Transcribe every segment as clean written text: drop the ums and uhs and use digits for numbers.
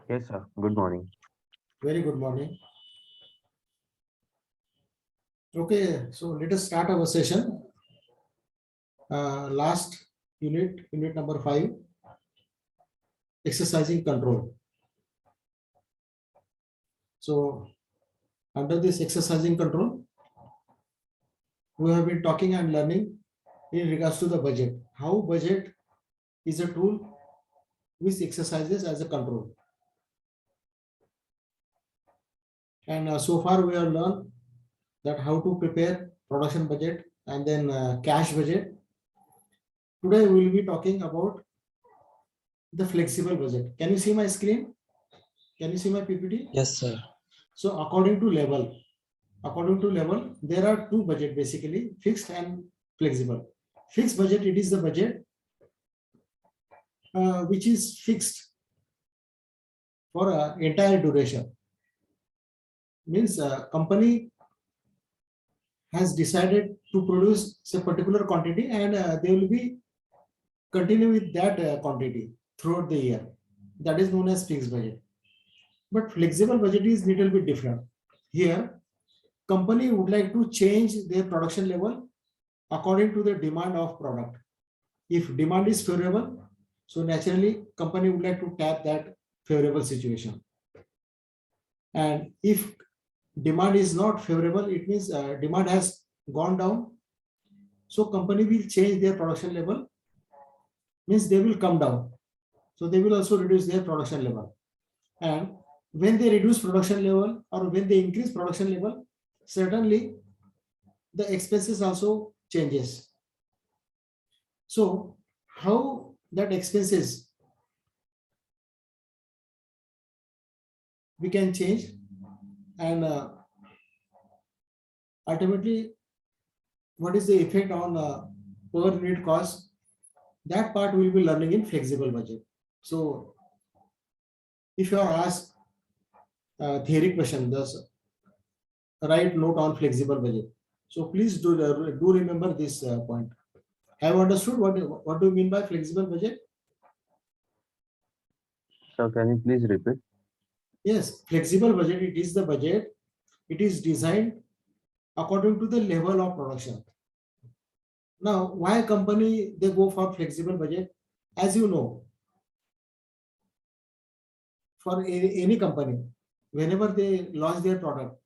Yes, sir. Good morning. Very good morning. Okay, so let us start our session. Last unit number 5, exercising control. So under this exercising control, we have been talking and learning in regards to the budget. How budget is a tool which exercises as a control. And so far we have learned that how to prepare production budget and then cash budget. Today we will be talking about the flexible budget. Can you see my screen? Can you see my PPT? Yes, sir. So according to level, there are two budget basically, fixed and flexible. Fixed budget, it is the budget which is fixed for entire duration. Means company has decided to produce a particular quantity and they will be continue with that quantity throughout the year. That is known as fixed budget. But flexible budget is little bit different. Here, company would like to change their production level according to the demand of product. If demand is favorable, so naturally company would like to tap that favorable situation. And if demand is not favorable, it means demand has gone down. So company will change their production level, means they will come down. So they will also reduce their production level. And when they reduce production level or when they increase production level, certainly the expenses also changes. So how that expenses we can change and ultimately what is the effect on per unit cost, that part we will be learning in flexible budget. So if you are asked theory question, thus write note on flexible budget. So please do remember this point. Have understood what do you mean by flexible budget? Sir, can you please repeat? Yes, flexible budget, it is the budget, it is designed according to the level of production. Now, why company they go for flexible budget? As you know, for any company, whenever they launch their product,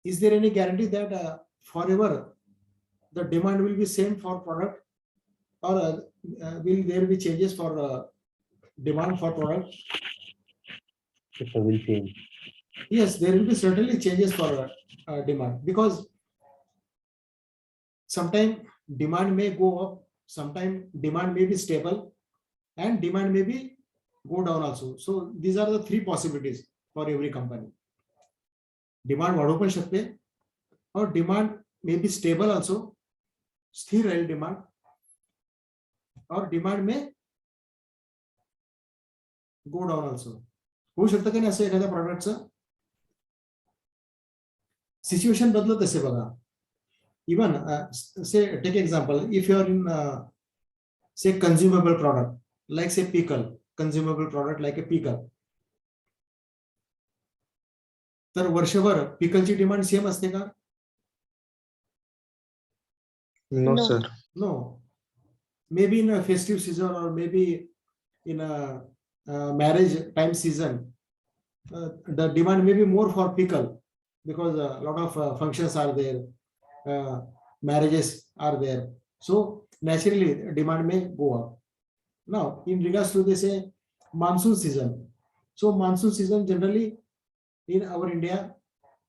is there any guarantee that forever the demand will be same for product, or will there be changes for demand for product? Yes, sir, will change. Yes, there will be certainly changes for demand, because sometime demand may go up, sometime demand may be stable, and demand may be go down also. So these are the three possibilities for every company. Demand वाढू पण शकते, or demand may be stable also, स्थिर राहील demand, or demand may go down also. होऊ शकतं की नाही असं एखाद्या प्रॉडक्टचं सिच्युएशन बदलत असे बघा. Even say take example, if you are in say consumable product like say pickle, consumable product like a pickle, तर वर्षभर पिकलची डिमांड सेम असते का? No, No. sir. No. Maybe in a festive season or maybe in a marriage time season, the demand may be more for pickle because a lot of functions are there, marriages are there. So naturally demand may go up. Now in regards to this monsoon season, so monsoon season generally in our India,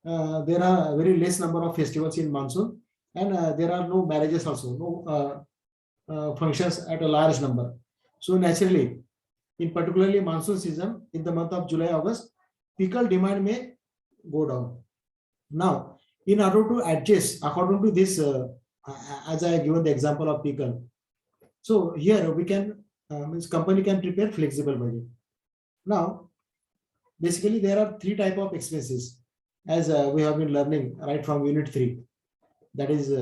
there are very less number of festivals in monsoon, and there are no marriages also, no functions at a large number. So naturally, in particularly monsoon season, in the month of July, August, pickle demand may go down. Now, in order to adjust according to this, as I given the example of pickle, so here we can, means company can prepare flexible budget. Now, basically there are three type of expenses, as we have been learning right from unit 3. That is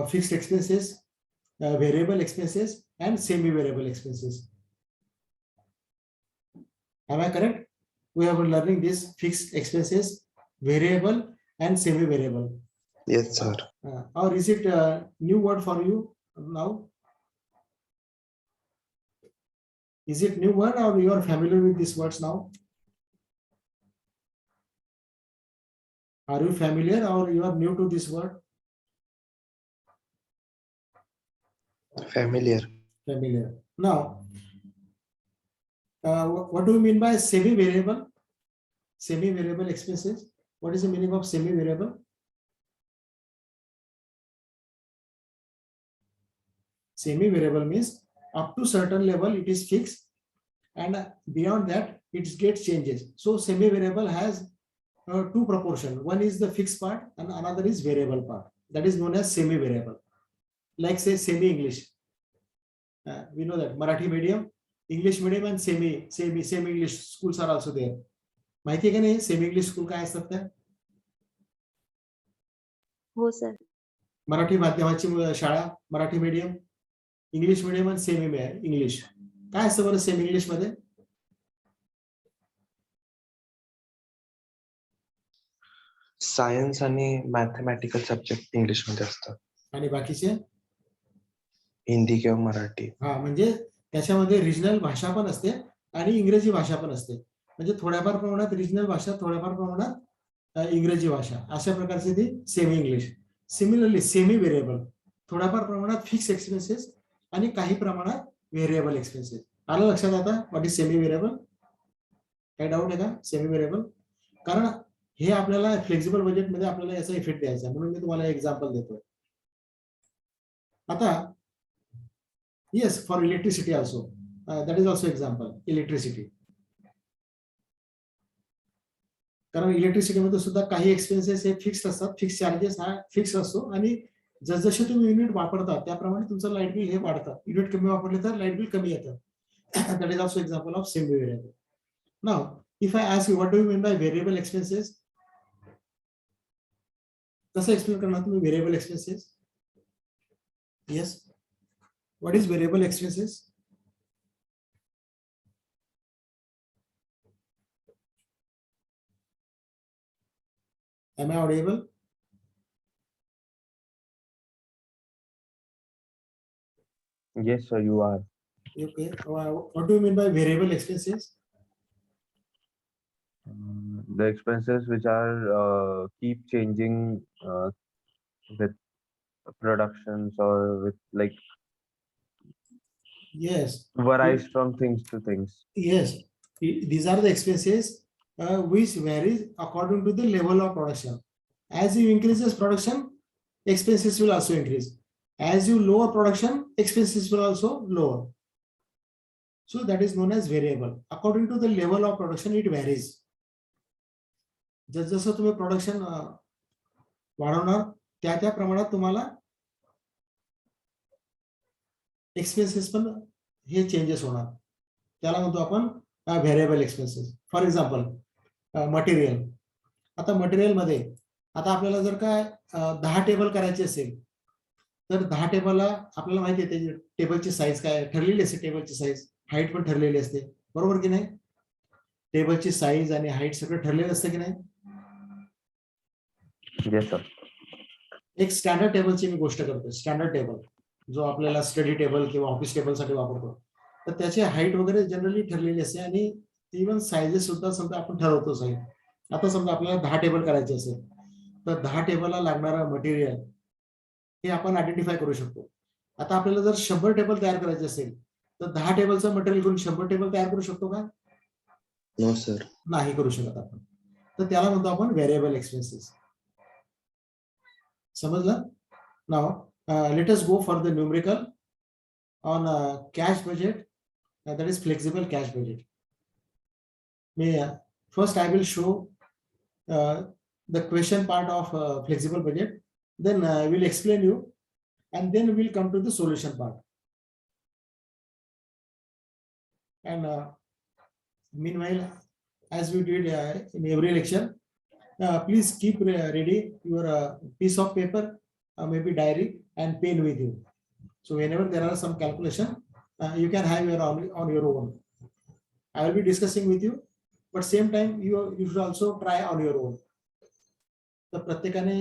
fixed expenses, variable expenses, and semi-variable expenses. Am I correct? We have been learning this fixed expenses, variable and semi-variable. Yes, sir. Or is it a new word for you now? Is it new word or you are familiar with these words now? Are you familiar or you are new to this word? Familiar. Familiar. Now, what do you mean by semi-variable? Semi-variable expenses. What is the meaning of semi-variable? Semi-variable means up to certain level it is fixed, and beyond that it gets changes. So semi-variable has two proportion. One is the fixed part and another is variable part. That is known as semi-variable. Like say semi-English. We know that Marathi medium, English medium and semi-English schools are also there. माहिती आहे का नाही semi-English school काय असतात त्या? हो sir. Marathi माध्यमाची शाळा, Marathi medium, English medium आणि सेमी इंग्लिश. काय असतं बरं सेमी इंग्लिश मध्ये? सायन्स आणि मॅथमॅटिकल सब्जेक्ट इंग्लिश मध्ये असतात. आणि बाकीचे हिंदी किंवा मराठी. हा, म्हणजे त्याच्यामध्ये रिजनल भाषा पण असते आणि इंग्रजी भाषा पण असते. म्हणजे थोड्याफार प्रमाणात रिजनल भाषा, थोड्याफार प्रमाणात इंग्रजी भाषा, अशा प्रकारची ती semi English. Similarly semi variable, थोड्याफार प्रमाणात फिक्स एक्सपेन्सेस आणि काही प्रमाणात व्हेरिएबल एक्सपेन्सेस. आलं लक्षात आता व्हॉट इज सेमी व्हेरिएबल? काही डाऊट आहे का सेमी व्हेरिएबल? कारण हे आपल्याला फ्लेक्सिबल बजेटमध्ये आपल्याला याचा इफेक्ट द्यायचा, म्हणून मी तुम्हाला एक्झाम्पल देतोय. आता yes, for electricity also, that is also example, electricity. कारण इलेक्ट्रिसिटीमध्ये सुद्धा काही एक्सपेन्सेस हे फिक्स असतात, फिक्स चार्जेस हा फिक्स असतो, आणि जसजसे तुम्ही युनिट वापरता त्याप्रमाणे तुमचं लाईट बिल हे वाढतं. युनिट कमी वापरले तर लाईट बिल कमी येतं. That is also example of semi variable. Now if I ask you what do you mean by variable expenses, कसं एक्सप्लेन करणार तुम्ही variable expenses? Yes, what is variable expenses? Am I audible? Yes, sir, you are. Okay. What do you mean by variable expenses? The expenses which are keep changing with productions or with like Yes. varies from things to things. Yes. These are the expenses which varies according to the level of production. As you increases production, expenses will also increase. As you lower production, expenses will also lower. So that is known as variable. According to the level of production, it varies. जसं तुम्ही production वाढवणार त्या प्रमाणात तुम्हाला expenses पण हे changes होणार. त्याला म्हणतो आपण variable expenses. For example material. आता मटेरियल मध्ये आता आपल्याला जर का 10 टेबल करायचे असेल तर 10 टेबलला आपल्याला माहिती आहे त्याची टेबलची साईज काय ठरलेली असते. टेबलची साईज, हाईट पण ठरलेली असते, बरोबर की नाही? टेबलची साईज आणि हाईट सगळं ठरलेलं असतं की नाही? Yes, sir. एक स्टँडर्ड टेबलची मी गोष्ट करतो. स्टँडर्ड टेबल जो आपल्याला स्टडी टेबल किंवा ऑफिस टेबल साठी वापरतो, तर त्याची हाईट वगैरे जनरली ठरलेली असते आणि इव्हन साईजेस सुद्धा समजा आपण ठरवतोच आहे. आता समजा आपल्याला 10 टेबल करायचे असेल तर 10 टेबलला लागणारं मटेरियल हे आपण आयडेंटिफाय करू शकतो. आता आपल्याला जर 100 टेबल तयार करायचे असेल तर 10 टेबलचं मटेरियल करून 100 टेबल तयार करू शकतो का? No sir. नाही करू शकत आपण. तर त्याला म्हणतो आपण व्हेरिएबल एक्सपेन्सेस. समजलं? Now let us go for the numerical on cash budget, that is flexible cash budget. First I will show the question part of flexible budget, then I will explain you, and then we'll come to the solution part. And meanwhile, as we did in every lecture, please keep ready your piece of paper, maybe diary and pen with you. So whenever there are some calculation, you can have your on your own. I will be discussing with you, but same time you should also try on your own. तर प्रत्येकाने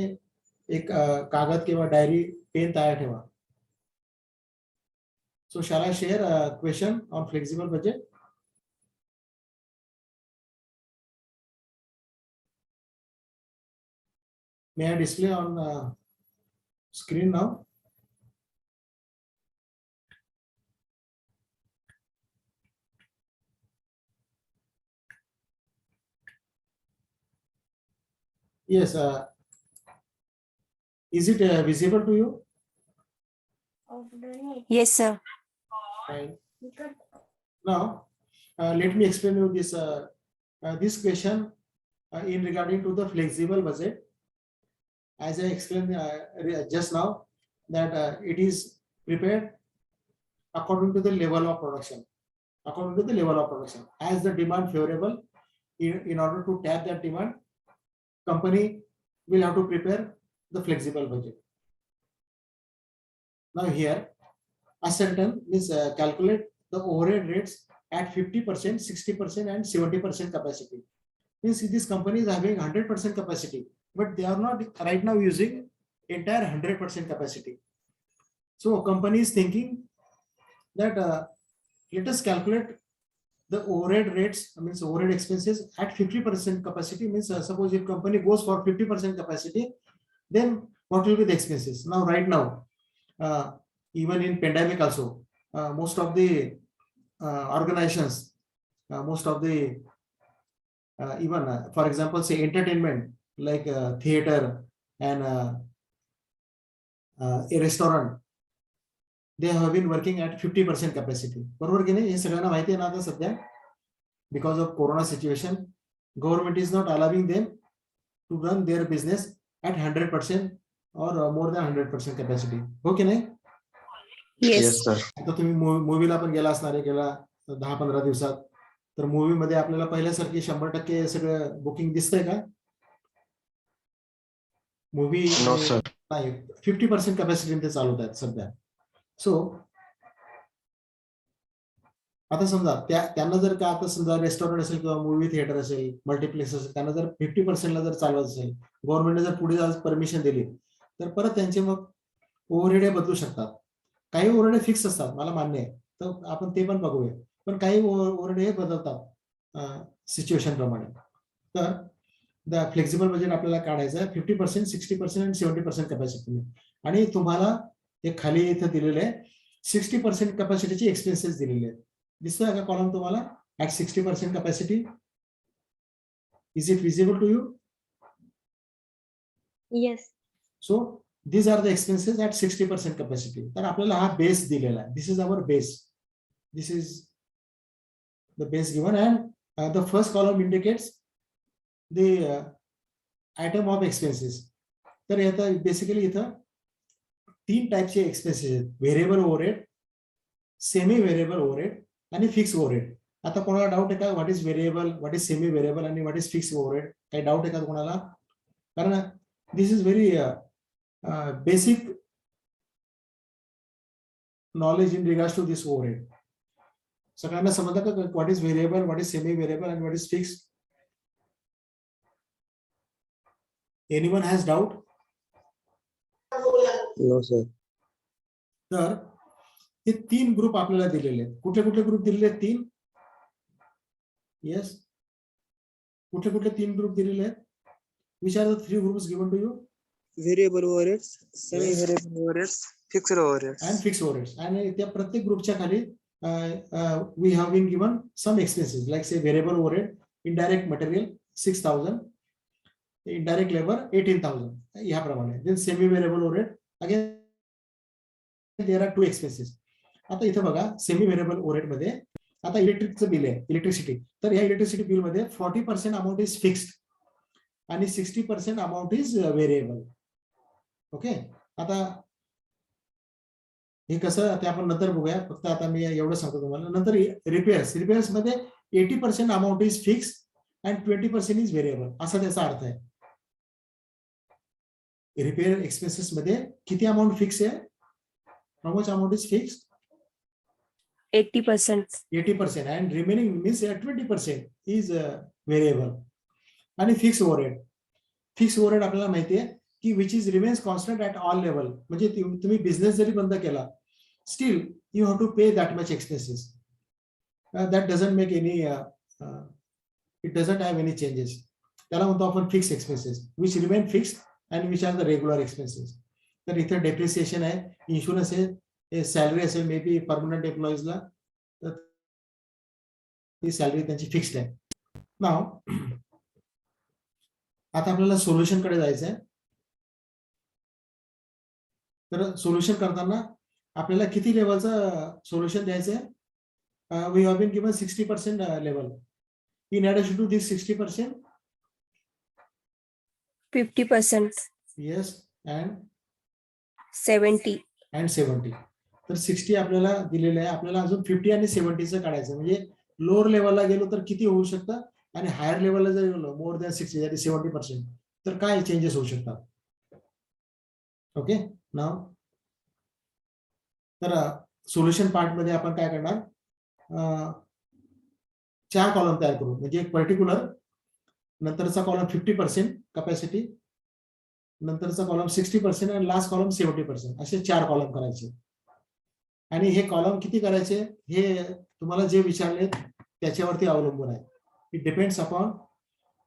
एक कागद किंवा diary pen तयार ठेवा. So shall I share a question on flexible budget? May I display on screen now? Yes. Is it visible to you? Yes, sir. Fine. Now, let me explain you this this question in regarding to the flexible budget. As I explained just now, that it is prepared according to the level of production. According to the level of production, as the demand favorable, in order to tap that demand, company will have to prepare the flexible budget. Now here, a certain is calculate the overhead rates at 50%, 60%, and 70% capacity. Means this company is having 100% capacity, but they are not right now using entire 100% capacity. So company is thinking that let us calculate the overhead rates, means overhead expenses at 50% capacity. Means suppose if company goes for 50% capacity, then what will be the expenses? Now right now, even in pandemic also, most of the organizations, most of the even for example, say entertainment like theater and a restaurant, they have been working at 50% capacity. बरोबर की नाही? हे सगळ्यांना माहिती आहे ना आता सध्या, because of corona situation, government is not allowing them to run their business at 100% or more than 100% capacity. हो की नाही? Yes. Yes, sir. आता तुम्ही मूवीला पण गेला असणार आहे, गेला 10-15 दिवसात, तर मूवी मध्ये आपल्याला पहिल्यासारखी 100% सगळं बुकिंग दिसतंय का? Movie No, sir. नाही, 50% कॅपॅसिटी ते चालवतात सध्या. सो आता समजा त्यांना जर का आता समजा रेस्टॉरंट असेल किंवा मूवी थिएटर असेल, मल्टिप्लेक्स असेल, त्यांना जर 50% ला जर चालवायचं असेल, गव्हर्नमेंटने जर पुढे आज परमिशन दिली, तर परत त्यांचे मग ओव्हरहेड बदलू शकतात. काही ओव्हरहेड फिक्स असतात, मला मान्य आहे, तर आपण ते पण बघूया. पण काही ओव्हरहेड हे बदलतात सिच्युएशन प्रमाणे. तर द फ्लेक्सिबल बजेट आपल्याला काढायचं आहे 50%, 60% आणि 70% कॅपॅसिटी. आणि तुम्हाला हे खाली इथं दिलेले आहे 60% कॅपॅसिटीची एक्सपेन्सेस दिलेले आहेत. दिसतोय का कॉलम तुम्हाला? At 60% capacity. Is it visible to you? Yes. So these are the expenses at 60% capacity. तर आपल्याला हा बेस दिलेला आहे. This is our base. This is the base given, and the first column indicates the item of expenses. तर आता basically इथं 3 टाइपचे expenses आहेत: variable overhead, semi variable overhead आणि फिक्स ओव्हरहेड. आता कोणाला डाऊट आहे का what is variable, what is semi variable आणि व्हॉट इज फिक्स ओव्हरहेड? काही डाऊट आहे का कोणाला? कारण this is very basic knowledge in regards to this overhead. सगळ्यांना समजलं का what is variable, what is semi variable and what is fixed? Anyone has doubt? No, sir. तर हे 3 group आपल्याला दिलेले आहेत. कुठले कुठले ग्रुप दिलेले आहेत? 3. येस, कुठले कुठले 3 ग्रुप दिलेले आहेत? Which are the 3 groups given to you? Variable overheads, semi-variable overheads, fixed overheads. And fixed overheads. आणि त्या प्रत्येक ग्रुपच्या खाली we have been given some expenses, like say variable overhead, indirect material 6,000, indirect labor 18,000, याप्रमाणे. Then semi variable overhead, again there are 2 expenses. आता इथं बघा, semi variable overhead मध्ये आता इलेक्ट्रिकचं बिल आहे, इलेक्ट्रिसिटी. तर या इलेक्ट्रिसिटी बिल मध्ये 40% अमाऊंट इज फिक्स्ड आणि 60% अमाऊंट इज व्हेरिएबल. ओके, आता हे कसं ते आपण नंतर बघूया. फक्त आता मी एवढं सांगतो तुम्हाला. नंतर रिपेअर्स मध्ये 80% amount is fix and 20% is variable, असा त्याचा अर्थ आहे. रिपेअर एक्सपेन्सेस मध्ये किती अमाऊंट फिक्स आहे? How much amount is fixed? 80%. 80%, and remaining means 20% is variable. आणि फिक्स ओव्हरहेड आपल्याला माहिती आहे की which is remains constant at all level. म्हणजे तुम्ही बिझनेस जरी बंद केला, still you have to pay that much expenses. That doesn't make any, it doesn't have any changes. त्याला म्हणतो आपण fix expenses which remain fix and which are the regular expenses. तर इथे डेप्रिसिएशन आहे, इन्शुरन्स आहे, सॅलरी असेल may be permanent एम्प्लॉईजला, तर ती सॅलरी त्यांची फिक्स्ड आहे. नाव आता आपल्याला सोल्युशन कडे जायचं आहे. तर सोल्युशन करताना आपल्याला किती लेवलचं सोल्युशन द्यायचं आहे? We have been given 60% level. In addition to this 60%, 50%. Yes, and 70. 70. तर 60 आपल्याला दिलेलं आहे. आपल्याला अजून 50 आणि 70चं काढायचं. म्हणजे लोअर लेवलला गेलो तर किती होऊ शकतं, आणि हायर लेवलला जर गेलो मोर दॅन 60 70%, तर काय चेंजेस होऊ शकतात. ओके, नाव तर सोल्युशन पार्ट मध्ये आपण काय करणार, 4 कॉलम तयार करू. म्हणजे एक पर्टिक्युलर, नंतरचा कॉलम 50% कॅपॅसिटी, नंतरचा कॉलम 60% आणि लास्ट कॉलम 70%, असे 4 कॉलम करायचे. आणि हे कॉलम किती करायचे हे तुम्हाला जे विचारले त्याच्यावरती अवलंबून आहे. It depends upon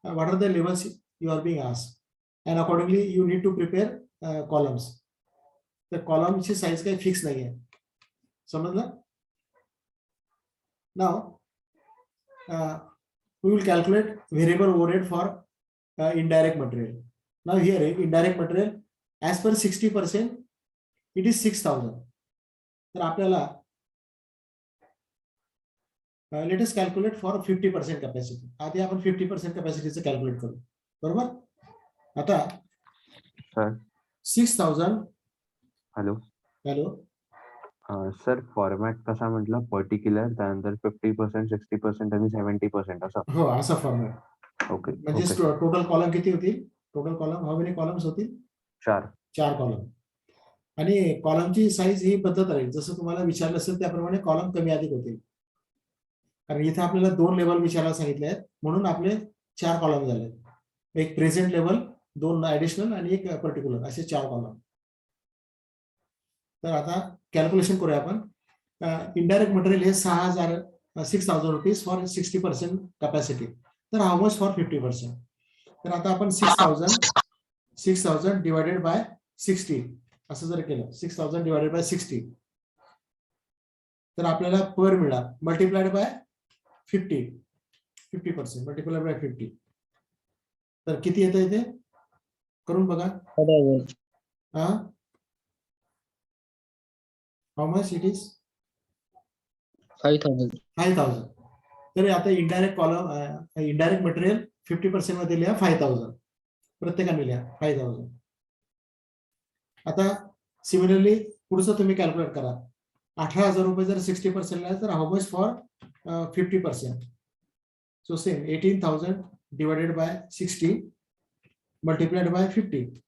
what are the levels you are being asked, and accordingly you need to prepare columns. तर कॉलमची साईज काही फिक्स नाही आहे, समजलं. नाव we will calculate variable overhead for indirect material. Now here indirect material as per 60% it is 6,000. तर आपल्याला let us calculate for 50% capacity. आधी आपण 50% कॅपॅसिटीचं कॅल्क्युलेट करू, बरोबर. आता sir 6,000. Hello hello, sir, format कसा म्हटलं, पर्टिक्युलर, त्यानंतर 50%, 60% आणि 70% असं. हो, असा फॉर्मॅट. ओके, म्हणजे टोटल कॉलम किती होतील? Total column how many columns होतील? 4 कॉलम. आणि कॉलमची साईज ही पद्धत राहील, जसं तुम्हाला विचारलं असेल त्याप्रमाणे कॉलम कमी अधिक होतील. कारण इथे आपल्याला 2 लेवल विचारायला सांगितले आहेत, म्हणून आपले 4 कॉलम झाले. एक प्रेझेंट लेवल, 2 ऍडिशनल आणि एक पर्टिक्युलर, असे 4 कॉलम. तर आता कॅल्क्युलेशन करूया आपण. इनडायरेक्ट मटेरियल हे 6,000 रुपीज फॉर 60% कॅपॅसिटी. तर हाऊ मच फॉर 50%? तर आता आपण 6,000 डिवायडेड बाय 60 असं जर केलं, 6,000 डिवायडेड बाय 60, तर आपल्याला पर मिळणार. मल्टिप्लाइड बाय 50% मल्टिप्लाइड बाय 50, तर किती येतं इथे? करून बघा. How much it is? 5,000. तर आता इनडायरेक्ट कॉलम, इनडायरेक्ट मटेरियल 50% मध्ये लिहा 5,000, प्रत्येकाने लिहा 5,000. आता सिमिलरली पुढचं तुम्ही कॅल्क्युलेट करा. 18,000 रुपये जर 60% लिहा तर how much for 50%? So same 18,000 divided by 60 multiplied by 50.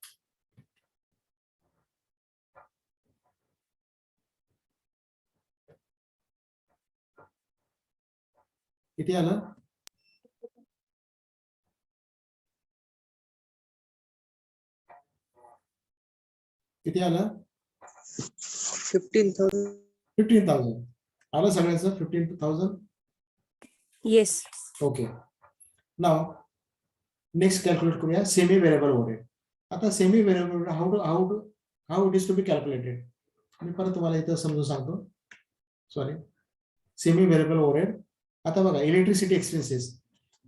किती आलं? किती आलं? 15,000. 15,000 आलं सगळ्यांचं. 15,000. Yes. ओके. नाव नेक्स्ट कॅल्क्युलेट करूया सेमी व्हेरिएबल ओव्हरहेड. आता semi variable how it is to be calculated, मी परत तुम्हाला इथं समजून सांगतो. Sorry, semi variable overhead. आता बघा, electricity expenses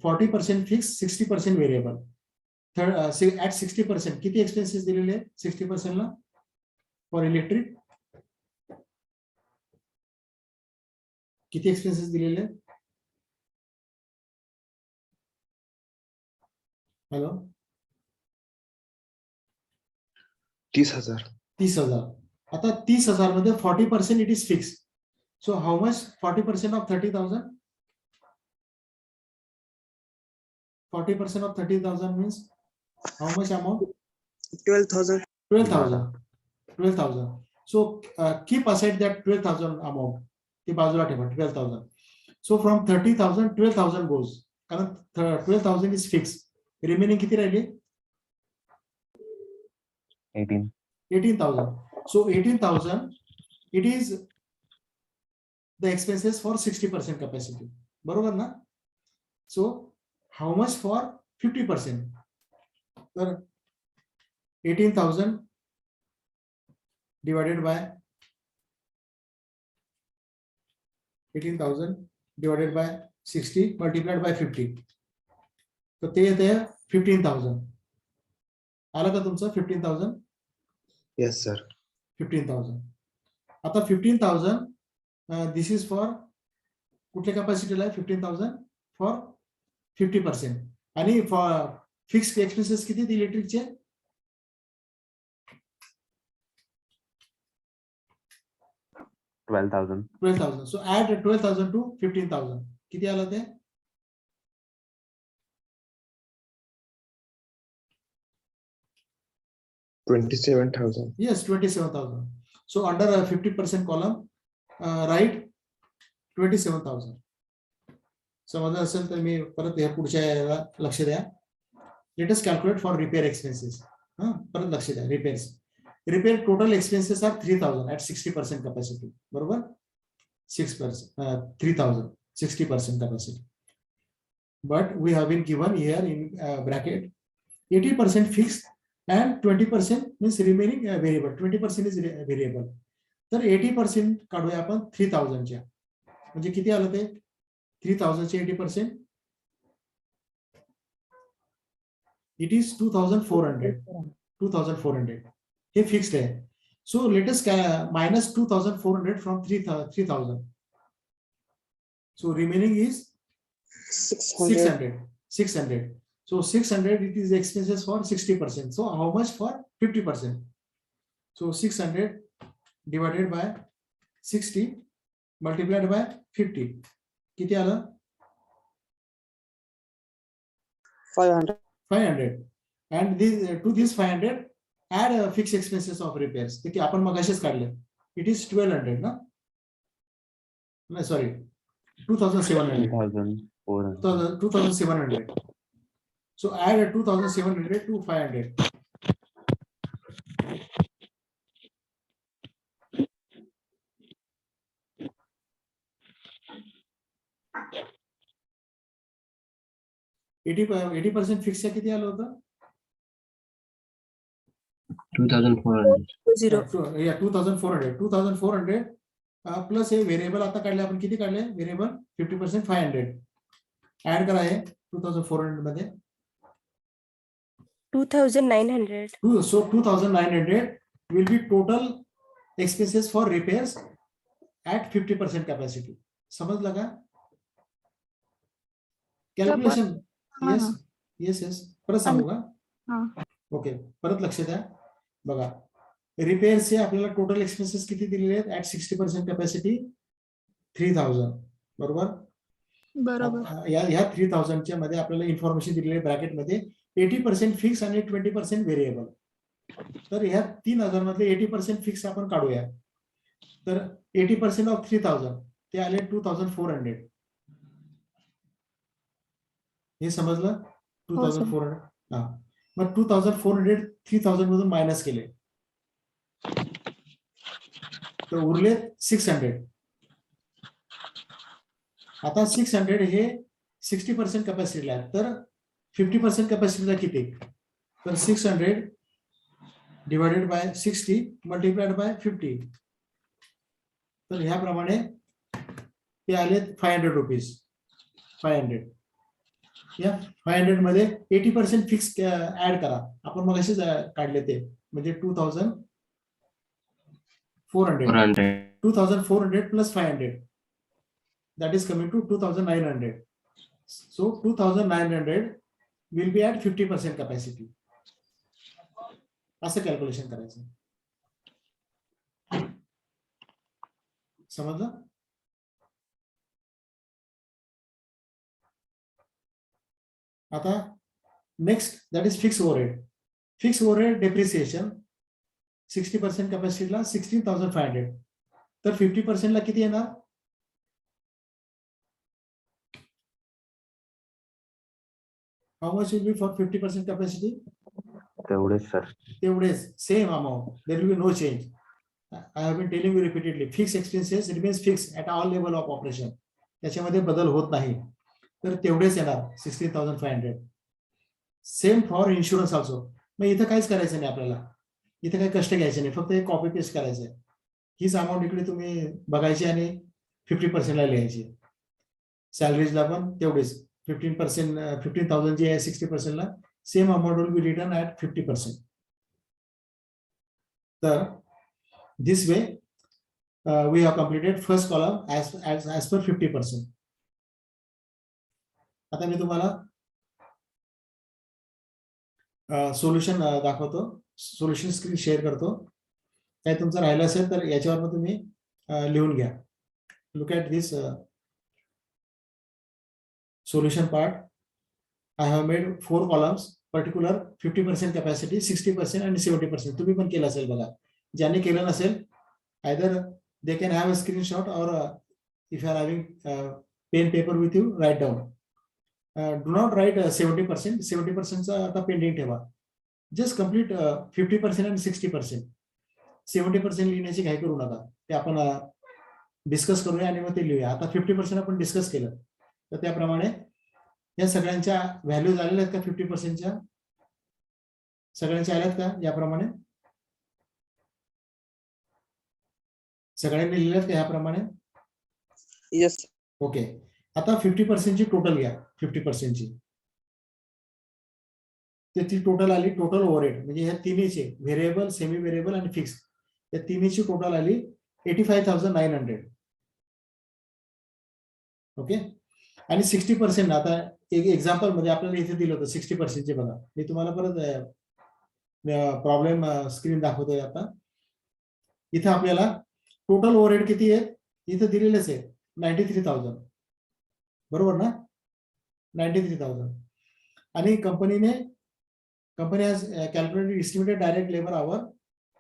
40% fix, 60% variable. At 60% किती एक्सपेन्सेस दिलेले आहेत 60% ला फॉर इलेक्ट्रिक? किती एक्सपेन्सेस दिलेले आहेत? हॅलो, 30,000. 30,000. आता 30,000 मध्ये 40% it is fix. So how much 40% of 30,000? 40% of 30,000 means how much amount? 12,000. 12,000. 12,000. So keep aside that 12,000 amount. ती बाजूला ठेवा 12,000. सो फ्रॉम 30,000 12,000 गोज, कारण 12,000 इज फिक्स. रिमेनिंग किती राहिली? 18,000. So 18,000, it is the expenses for 60% capacity. बरोबर ना? So how much for 50%? तर 18,000 divided by 60 multiplied by 50. तर ते येते 15,000. आलं का तुमचं 15,000? Yes, sir. 15,000. आता 15,000 दिस इज फॉर कुठल्या कॅपॅसिटीला आहे? 15,000 फॉर 50%. आणि फॉर फिक्स्ड एक्सपेन्सेस किती इलेक्ट्रिकचे? 12,000. 12,000. सो ऍड 12,000 टू 15,000. किती आलं ते? $27,000. Yes, 27,000. So under a 50% column, write 27,000. समजलं असेल तर मी परत ह्या पुढच्या याला लक्ष द्या. Let us calculate for repair expenses. परत लक्ष द्या. Repair total expenses are 3,000 at 60% capacity. बरोबर? 6%, 3,000, 60% capacity. But we have been given here in bracket 80% fixed and 20% means remaining variable. 20% is variable. तर 80% काढूया आपण 3,000 च्या. म्हणजे किती आलं ते? 3,000 चे 80%. It is 2,400. 2,400. हे फिक्स्ड आहे. So let us minus 2,400 from 3,000. So remaining is 600. 600. So 600, it is expenses for 60%. So how much for 50%? So 600 divided by 60 multiplied by 50. किती आलं? 500. 500. And this to this 500 add fixed expenses of repairs. किती आपण मगाशीच काढले. It is 1,200 ना? No, sorry. 2,700. 2,400. 2,700. So add 2,700 to 500. Eighty percent fix किती आलं होतं? 2,400. 0. 2,400. 2,400 प्लस हे व्हेरिएबल आता काढले आपण. किती काढले व्हेरिएबल? 50%, 500. ऍड करा हे 2,400 मध्ये. 2,900. So 2,900 will be total expenses for repairs at 50% capacity. समजलं का? कॅल्क्युलेशन. येस परत सांगू का? ओके, परत लक्ष द्या. बघा, रिपेअर्सचे आपल्याला टोटल एक्सपेन्सेस किती दिलेले आहेत? At 60% capacity 3,000. बरोबर? या 3,000 च्या मध्ये आपल्याला इन्फॉर्मेशन दिलेली आहे ब्रॅकेट मध्ये 80% फिक्स आणि 20% व्हेरिएबल. तर ह्या 3,000 मधले 80% फिक्स आपण काढूया. तर 80% ऑफ 3,000 ते आले 2,400. हे समजलं? 2,400. हा, मग 2,400 3,000 मधून मायनस केले तर उरले 600. आता 600 हे 60% कॅपॅसिटीला आहे. तर 50% कॅपॅसिटीला किती? तर 600 डिवायडेड बाय 60 मल्टिप्लाइड बाय 50. तर ह्याप्रमाणे ते आले 500 रुपीज. 500. या 500 मध्ये 80% फिक्स ऍड करा. आपण मग असेच काढले ते, म्हणजे 2,400. 2,400 plus 500 that is coming to 2,900. So 2,900 will be at 50% capacity. असं कॅल्क्युलेशन करायचं. समजलं? आता next that is fix overhead. Fix overhead depreciation 60% कॅपॅसिटीला 16,500. तर 50% ला किती येणार? How much will be for 50% capacity? तेवढेच सर. तेवढेच, same amount. There will be no change. I have been telling you repeatedly, fixed expenses remains fixed at all level of operation. त्याच्यामध्ये बदल होत नाही. तर तेवढेच येणार 16,500. Same for insurance also. मग इथं काहीच करायचं नाही आपल्याला. इथे काही कष्ट घ्यायचे नाही, फक्त एक कॉपी पेस्ट करायचं आहे. हीच अमाऊंट इकडे तुम्ही बघायची आणि 50%ला लिहायची. सॅलरीजला पण तेवढेच 15%, 15,000 जी आहे 60%ला same amount will be return at 50%. तर this way we have completed first column as per 50%. आता मी तुम्हाला सोल्युशन दाखवतो. सोल्युशन स्क्रीन शेअर करतो. काय तुमचं राहिलं असेल तर याच्यावर तुम्ही लिहून घ्या. Look at this solution part. I have made 4 columns, particular 50% capacity, 60% and 70%. तुम्ही पण केलं असेल बघा. ज्यांनी केलं नसेल, either they can have a screenshot or if you are having pen paper with you, write down. Do not write 70%. 70% चा आता पेंडिंग ठेवा. Just complete 50% and 60%. 70% लिहिण्याची घाई करू नका. ते आपण डिस्कस करूया आणि मग ते लिहूया. आता 50% आपण डिस्कस केलं. तर त्याप्रमाणे या सगळ्यांच्या व्हॅल्यूज आलेल्या आहेत का 50%च्या? सगळ्यांच्या आल्यात का याप्रमाणे? सगळ्यांनी लिहिलेत का याप्रमाणे? Yes. ओके. आता 50% ची टोटल घ्या. 50% ची ती टोटल आली. टोटल ओव्हरहेड म्हणजे ह्या तिन्हीचे व्हेरिएबल, सेमी व्हेरिएबल आणि फिक्स या तिन्हीची टोटल आली 85,900. ओके. आणि 60% आता एक एक्झाम्पल मध्ये आपल्याला इथे दिलं होतं 60% चे. बघा मी तुम्हाला परत प्रॉब्लेम स्क्रीन दाखवतोय. आता इथे आपल्याला टोटल ओव्हरहेड किती आहे इथे दिलेलेच आहे 93,000. बरोबर ना? 93,000. आणि company has calculated estimated direct labour our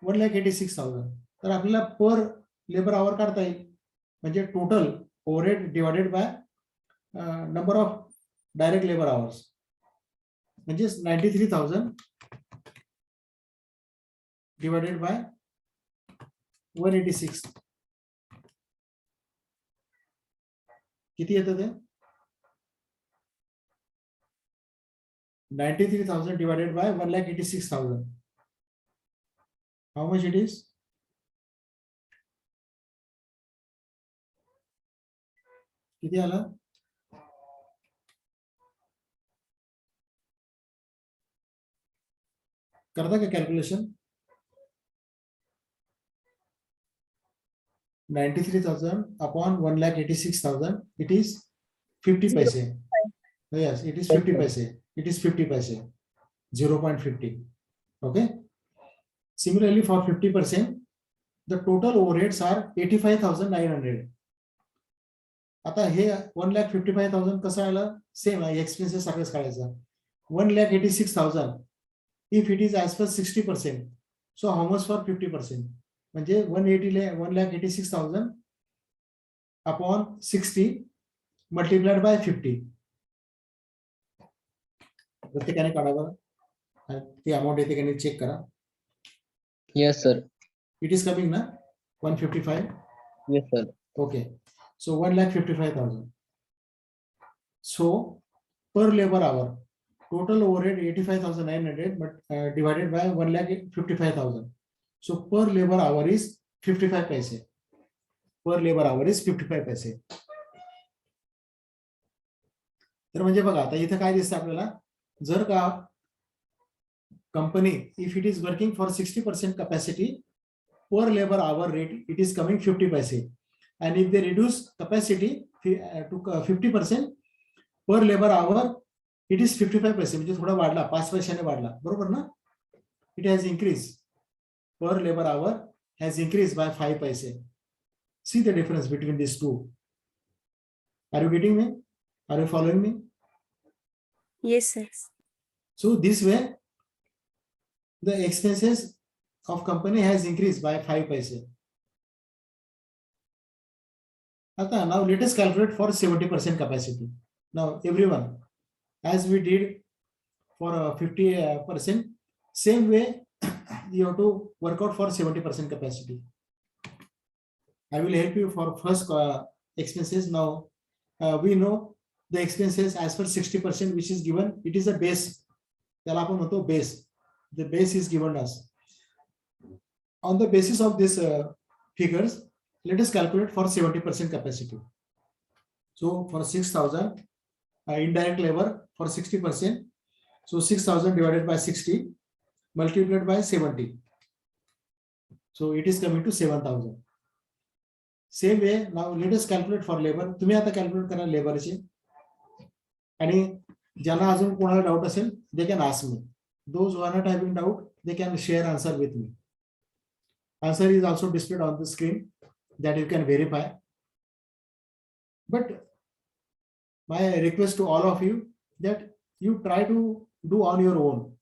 1,86,000. तर आपल्याला पर लेबर आवर काढता येईल. म्हणजे total overhead divided by number of direct labour hours म्हणजे 93,000 डिवायडेड बाय 186. किती येतं ते? 93,000 divided by 1,86,000. How much it is? किती आला? करता का calculation? 93,000 upon 1,86,000. It is 50 paise. Yes, it is 50 paise. It is 50 paise. 0.50. Okay. Similarly, for 50%, the total overheads are 85,900. आता हे 1,55,000 कसं आलं? सेम आहे, एक्सपेन्सेस सगळंच काढायचं. 1,86,000 if it is as per 60%. So how much for 50%? म्हणजे 1,86,000 upon 60 multiplied by 50. प्रत्येकाने काढावं. ती अमाऊंट येते का नाही चेक करा. Yes, sir. It is coming na 155. Yes, sir. Okay, so 1,55,000. So per labor hour total overhead 85,900 but divided by 1,55,000. So per labor hour is 55 paise. Per labor hour is 55 paise. तर म्हणजे बघा आता इथे काय दिसतं आपल्याला, जर का company if it is working for 60% capacity, per labor hour rate it is coming 50 paise, and if they reduce capacity to 50%, per labor hour it is 55 paise. म्हणजे थोडा वाढला, 5 पैशाने वाढला. बरोबर ना? It has increased. Per labor hour has increased by 5 paise. See the difference between these two. Are you getting me? Are you following me? Yes, sir. So this way the expenses of company has increased by 5 paise. Now let us calculate for 70% capacity. Now everyone, as we did for 50%. Same way, you have to work out for 70% capacity. I will help you for first expenses. Now we know the expenses as per 60%, which is given. It is a base. त्याला आपण म्हणतो base. The base is given us. On the basis of these figures, let us calculate for 70% capacity. So for 6,000 indirect labor for 60%. So 6,000 divided by 60 multiplied by 70. So it is coming to 7,000. Same way, now let us calculate for labor. तुम्ही आता calculate करा labor चे. आणि ज्यांना अजून कोणाला doubt असेल, they can ask me. Those who are not having doubt, they can share answer with me. Answer is also displayed on the screen that you can verify. But my request to all of you that you try to do on your own,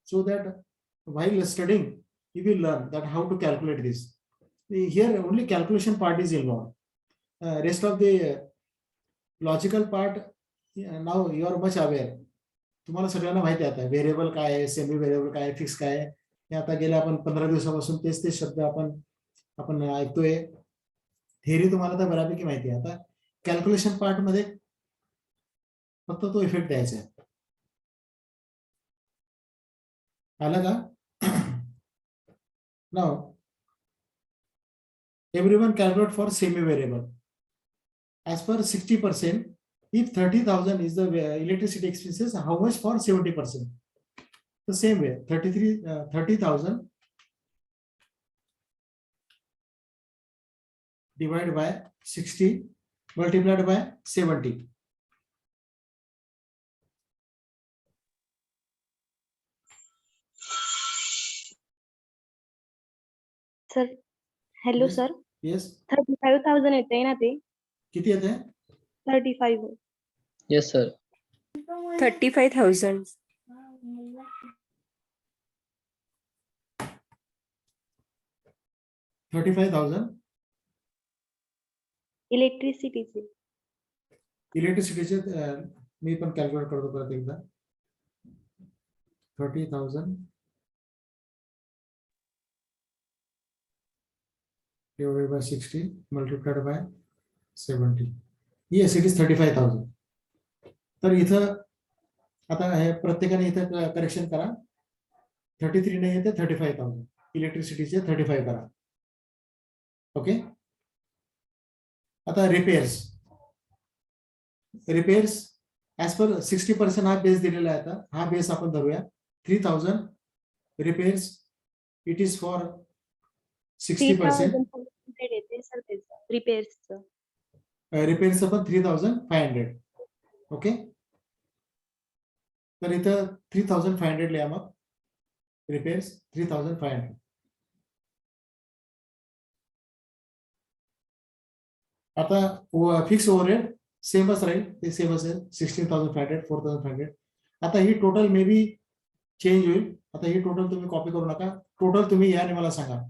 so that while studying you will learn that how to calculate this. Here only calculation part is involved. Rest of the logical part, now you are much aware. तुम्हाला सगळ्यांना माहिती आहे variable काय आहे, semi variable काय आहे, fix काय आहे. हे आता गेल्या आपण 15 दिवसापासून तेच शब्द आपण ऐकतोय. थेअरी तुम्हाला तर बऱ्यापैकी माहिती आहे. आता कॅल्क्युलेशन पार्ट मध्ये फक्त तो इफेक्ट द्यायचा आहे. आलं का? Now everyone calculate for semi variable. As per 60%, if 30,000 is the electricity expenses, how much for 70%? The same way, 30,000 divided by 60 multiplied by 70. Sir hello Yes. Sir Yes. 35,000 येते ना ते किती येते? 35 Yes, sir. 35,000 35,000 इलेक्ट्रिसिटीचे. इलेक्ट्रिसिटीचे मी पण कॅल्क्युलेट करतो परत एकदा. 30,000 divided by 60 multiplied by 70. Yes, it is 35,000. तर इथं आता हे प्रत्येकाने इथं करेक्शन करा. 33 नाही येते 35,000. इलेक्ट्रिसिटीचे 35 करा. ओके. आता रिपेअर्स ऍज पर 60% हा बेस दिलेला आहे. आता हा बेस आपण धरूया 3,000. Repairs it is for 60%. 3,500 येते सर त्याचं रिपेअर्सचं. रिपेअरचं पण 3,500. ओके. तर इथं 3,500 लिहा मग. रिपेअर्स 3,500. आता फिक्स ओव्हरहेड सेमच राहील. ते सेमच आहे 16,500 4,500. आता ही टोटल मे बी चेंज होईल. आता ही टोटल तुम्ही कॉपी करू नका. टोटल तुम्ही या आणि मला सांगा.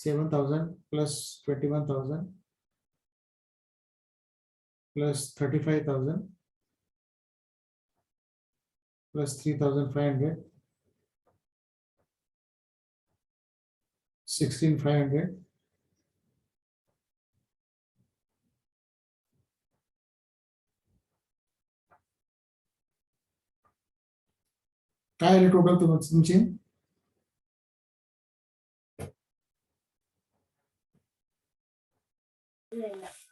7,000 plus 21,000 plus 35,000 plus 3,500 16,500 काय आले टोटल तुमची?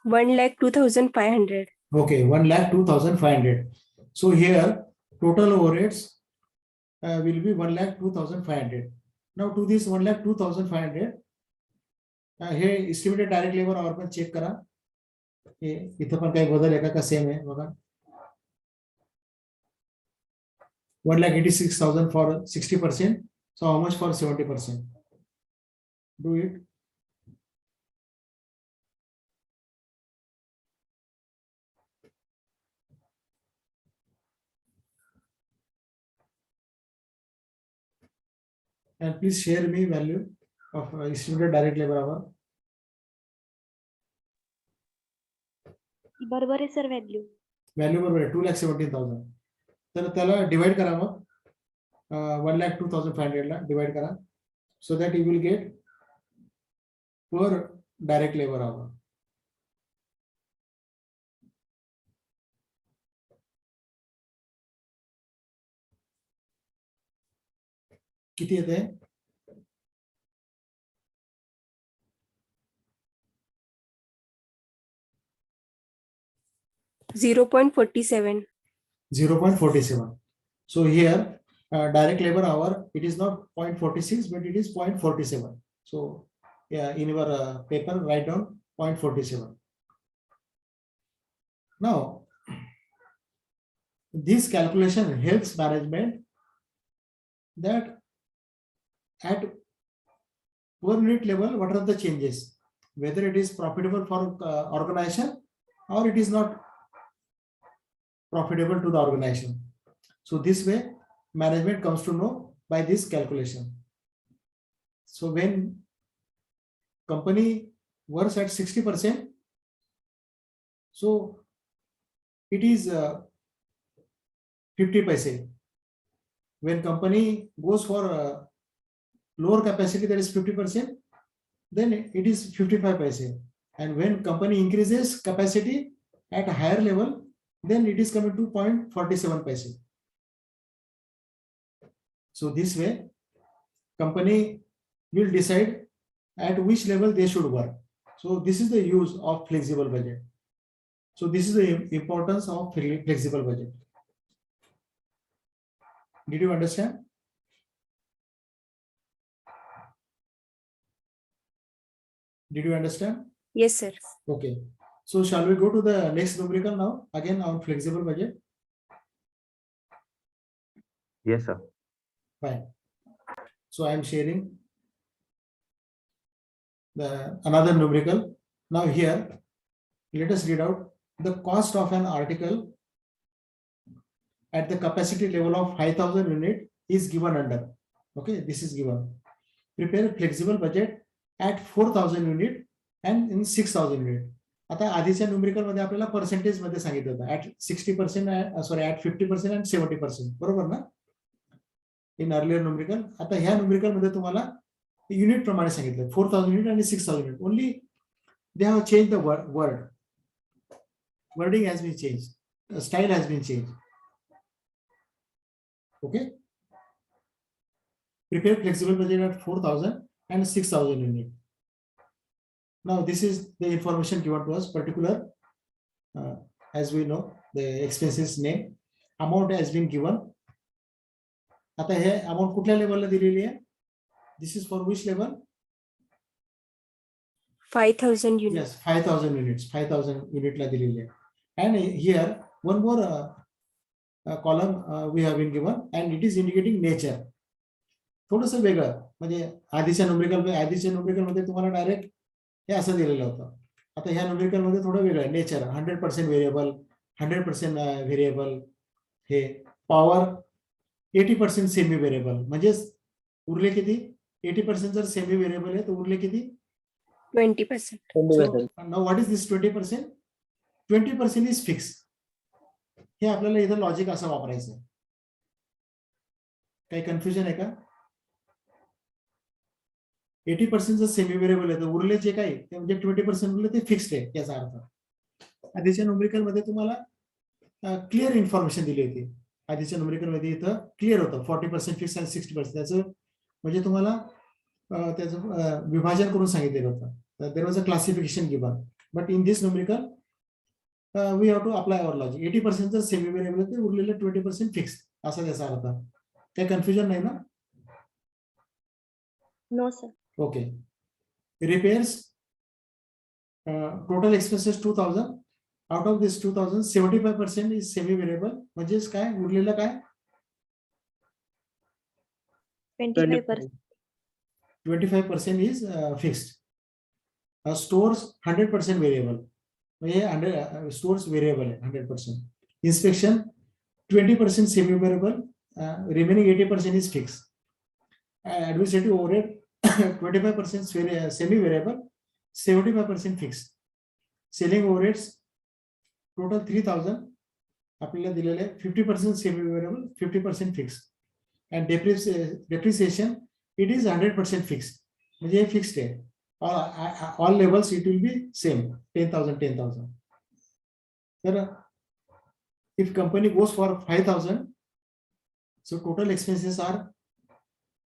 $1,02,500. Okay, 1,02,500. So here total overheads will be 1,02,500. Now to this 1,02,500 हे estimated direct labor hour पण चेक करा. हे इथं पण काही बदल आहे का सेम आहे बघा. 1,86,000 for 60%. So how much for 70%? Do it. And please share me value of estimated direct labor hour. बरोबर आहे सर व्हॅल्यू. व्हॅल्यू बरोबर आहे 2,17,000. तर त्याला डिवाइड करा मग 1,02,500 ला डिवाइड करा. So that you will get पर डायरेक्ट लेबर आवर. किती येते? 0.47. 0.47. So here direct labor hour, it is not 0.46 but it is 0.47. So yeah, in your paper write down 0.47. Now this calculation helps management that at per unit level what are the changes, whether it is profitable for organization or it is not profitable to the organization. So this way management comes to know by this calculation. So when company works at 60%, so it is 50 paise. When company goes for lower capacity, that is 50%, then it is 55 paise. And when company increases capacity at a higher level, then it is coming to 0.47 paise. So this way company will decide at which level they should work. So this is the use of flexible budget. So this is the importance of flexible budget. Did you understand? Did you understand? Yes sir. Okay. So shall we go to the next numerical now? Again on flexible budget. Yes, sir. Fine. So I am sharing the another numerical. Now here, let us read out the cost of an article at the capacity level of 5,000 unit is given under. Okay, this is given. Prepare flexible budget at 4,000 unit and in 6,000 unit. आता आधीच्या numerical मध्ये आपल्याला percentage मध्ये सांगितलं होतं at 60%, sorry at 50% and 70%, बरोबर ना? In earlier numerical. आता ह्या न्यूमेरिकल मध्ये तुम्हाला युनिट प्रमाणे सांगितलं 4,000 युनिट आणि 6,000 unit. Only they have changed the word. Wording has been changed. The style has been changed. Okay. Prepare flexible budget at 4,000 and 6,000 unit. Now this is the information given to us. Particular, as we know, the expenses name, amount has been given. आता हे amount कुठल्या लेवलला दिलेली आहे? This is for which level? 5,000 units. Yes, 5,000 units. 5,000 unit ला दिलेली आहे. And here one more column we have been given, and it is indicating nature. थोडंसं वेगळं, म्हणजे आधीच्या न्यूमेरिकल मध्ये तुम्हाला डायरेक्ट हे असं दिलेलं होतं. आता ह्या न्यूमेरिकल मध्ये थोडं वेगळं नेचर. 100% व्हेरिएबल, 100% व्हेरिएबल, हे पॉवर 80% सेमी व्हेरिएबल. म्हणजे उरले किती? 80% जर सेमी व्हेरिएबल आहे तर उरले किती? 20%. 20%. Now what is this 20%? 20% is fix. हे आपल्याला इथं लॉजिक असं वापरायचं. काही कन्फ्युजन आहे का? 80% जर सेमी व्हेरिएबल आहे तर उरले जे काही ते म्हणजे 20% उरले ते फिक्स्ड आहे याचा अर्थ. आधीच्या न्यूमेरिकल मध्ये तुम्हाला क्लिअर इन्फॉर्मेशन दिली होती. आधीच्या न्यूमेरिकल मध्ये इथं क्लिअर होतं 40% फिक्स आणि 60%. त्याचं म्हणजे तुम्हाला त्याचं विभाजन करून सांगितलेलं होतं. There was a classification given. But in this numerical we have to apply our logic. 80% जर सेमी व्हेरिएबल ते उरलेले 20% फिक्स असा त्याचा अर्थ. काही कन्फ्युजन नाही ना? No sir. Okay. Repairs, total expenses 2,000. Out of this 2,000, 75% is semi variable. म्हणजेच काय उरलेलं काय? 25%. 25% is fixed. Stores 100% variable. म्हणजे stores variable आहे 100%. Inspection 20% semi variable. Remaining 80% is fixed. Administrative overhead 25% semi variable, 75% fixed. Selling overheads total 3000 आपल्याला दिलेले 50% semi variable 50% fix and depreciation it is 100% fix म्हणजे हे fixed आहे all levels it will be same 10,000 तर if company goes for 5,000 so total expenses are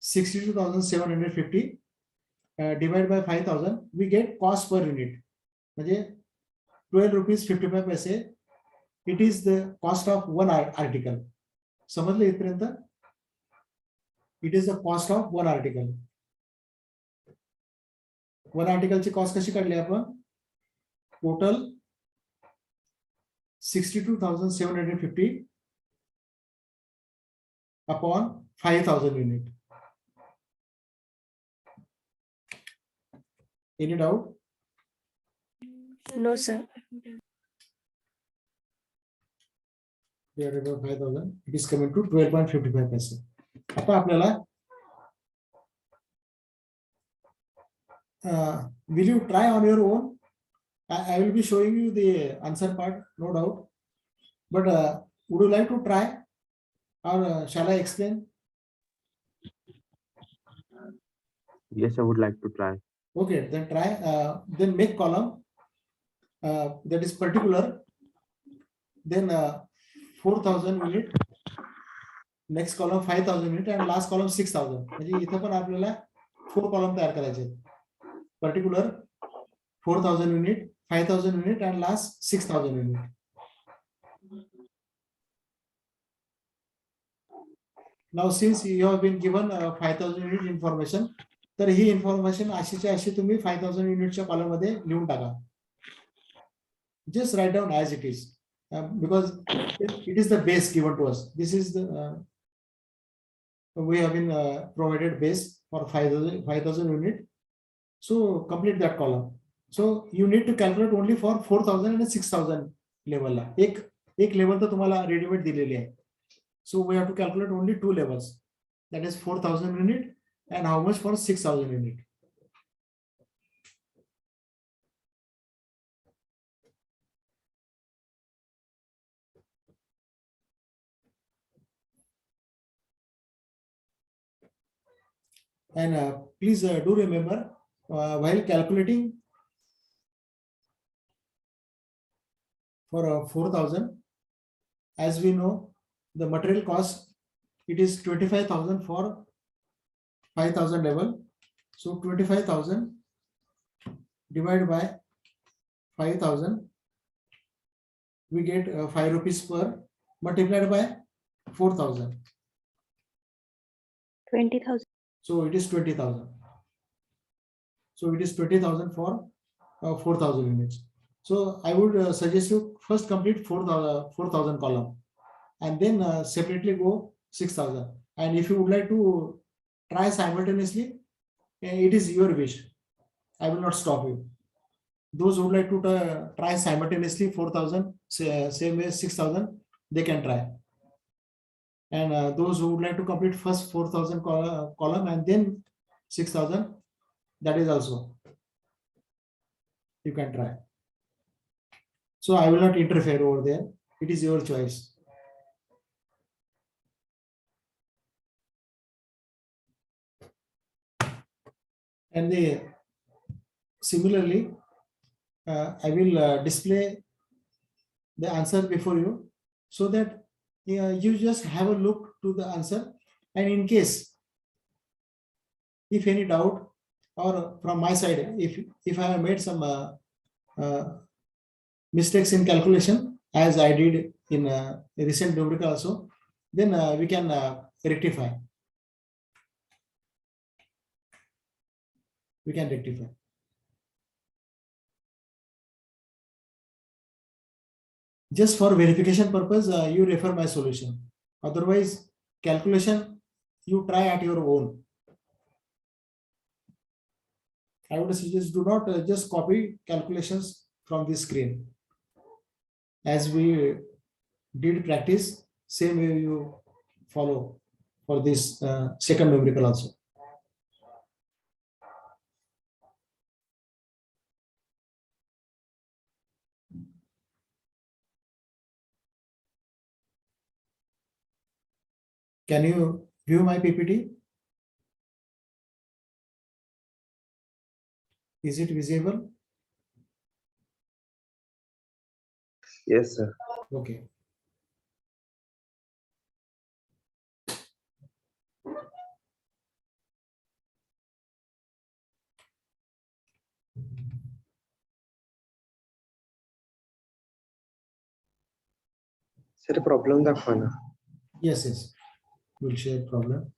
62,750 divided by 5,000 we get cost per unit म्हणजे 12 rupees 55 paise it is the cost of one article समजलं इथपर्यंत it is the cost of one article one article ची cost कशी काढली आपण total 62,750 upon 5,000 unit. Any doubt? No, sir. Divided by 5,000, it is coming to 12.55 paise. आता आपल्याला will you try on your own? I will be showing you the answer part, no doubt. But would you like to try, or shall I explain? Yes, I would like to try. Okay, then try. Then make column that is particular. Then 4,000 unit. Next column 5,000 unit and last column 6,000. म्हणजे इथे पण आपल्याला 4 column तयार करायचे. Particular 4,000 unit, 5,000 unit and last 6,000 unit. Now since you have been given 5,000 unit information, तर ही information अशीच्या अशी तुम्ही 5,000 युनिटच्या column मध्ये लिहून टाका. Just write down as it is because it is the base given to us. This is the we have been provided base for 5,000 unit. So complete that column. So you need to calculate only for 4,000 and 6,000 level ला एक level तर तुम्हाला readymade दिलेली आहे. So we have to calculate only 2 levels. That is 4,000 unit and how much for 6,000 unit. And please do remember while calculating for 4,000, as we know the material cost it is 25,000 for 5,000 level. So 25,000 divided by 5,000 we get 5 rupees per multiplied by 4,000. 20,000. So it is 20,000. So it is 20,000 for 4,000 units. So I would suggest you first complete 4,000 column and then separately go 6,000. And if you would like to try simultaneously, it is your wish. I will not stop you. Those who would like to try simultaneously 4,000, same as 6,000, they can try. And those who would like to complete first 4,000 column and then 6,000, that is also you can try. So I will not interfere over there. It is your choice. And similarly, I will display the answer before you so that you just have a look to the answer, and in case if any doubt or from my side if I have made some mistakes in calculation as I did in a recent numerical also, then we can rectify. We can rectify. Just for verification purpose, you refer my solution. Otherwise, calculation you try at your own. I would suggest do not just copy calculations from this screen. As we did practice, same way you follow for this second numerical also. Can you view my PPT? Is it visible? Yes, sir. Okay. Sir, problem दाखवा ना. Yes, yes. We'll share problem.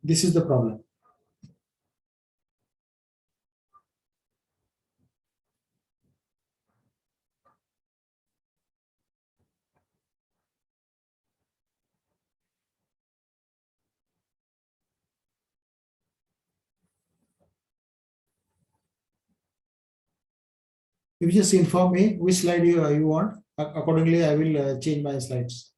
This is the problem. You just inform me which slide you want. Accordingly, I will change my slides.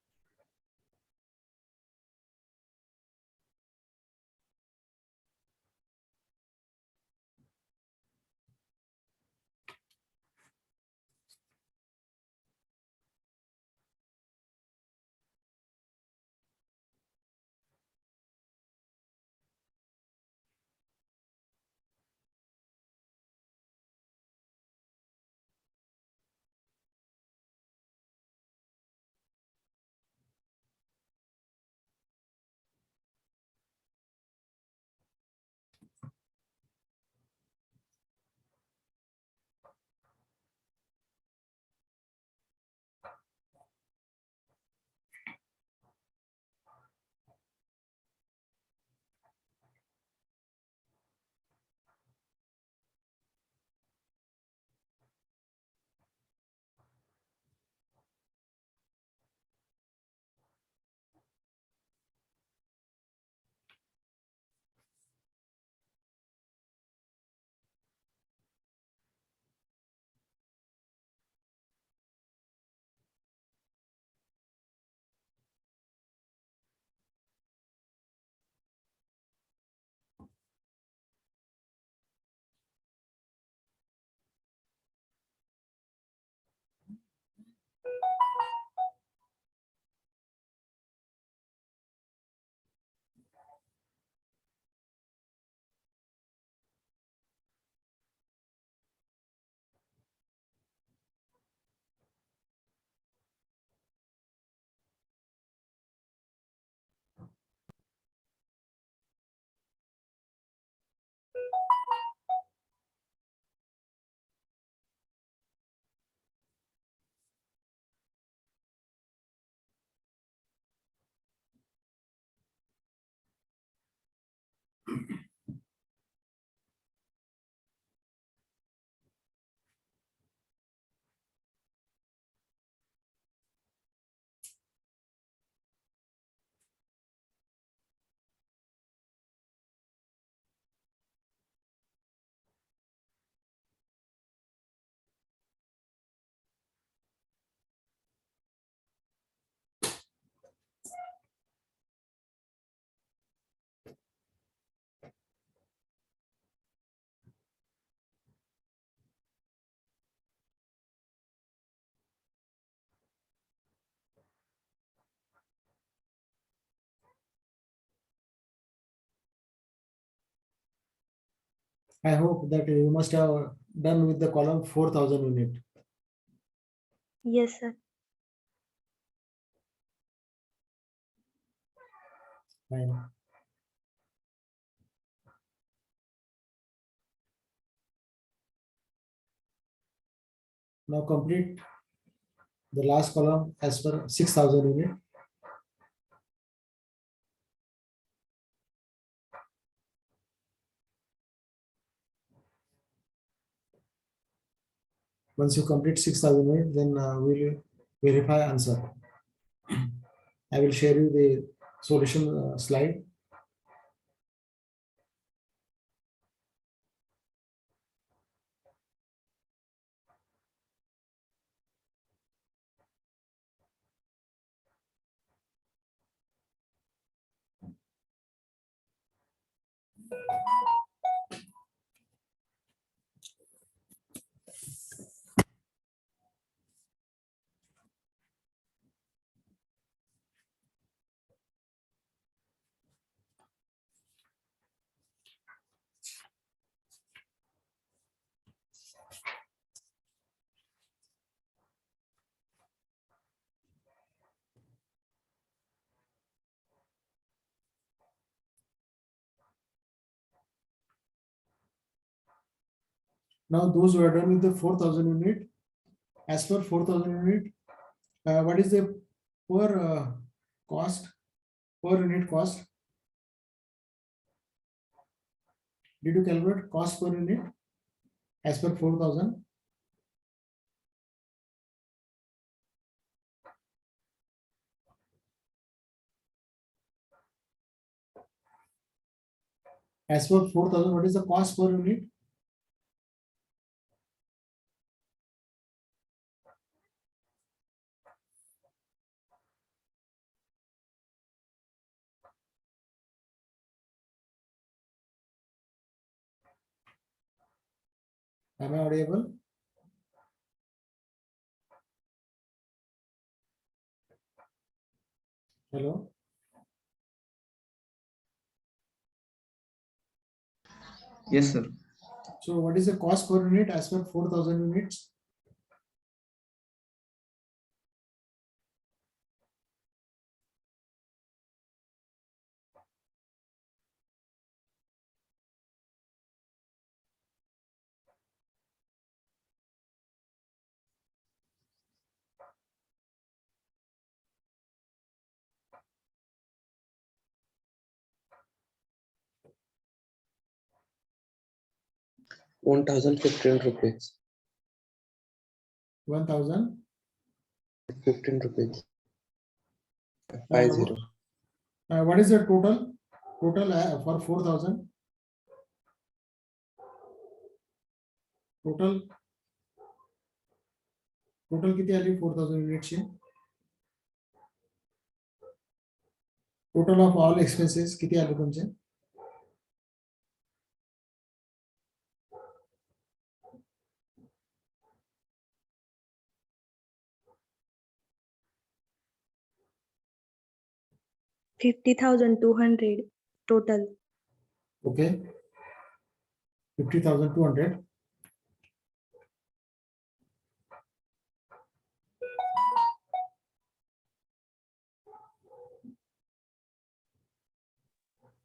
I hope that you must have done with the column 4,000 unit. Yes, sir. Fine. Now complete the last column as per 6,000 unit. Once you complete 6,000 unit, then we'll verify answer. I will share you the solution slide. Now those who are done with the 4,000 unit, as per 4,000 unit, what is the per cost, per unit cost? Did you calculate cost per unit as per 4,000? As per 4,000, what is the cost per unit? Am I audible? Hello? Yes, sir. So what is the cost per unit as per 4,000 units? ₹1,015. 1,000. 15 rupees. Uh, 50. what is the total? Total for 4,000? Total किती आली 4,000 युनिटची? Total of all expenses किती आले तुमचे? $50,200 total. Okay. 50,200.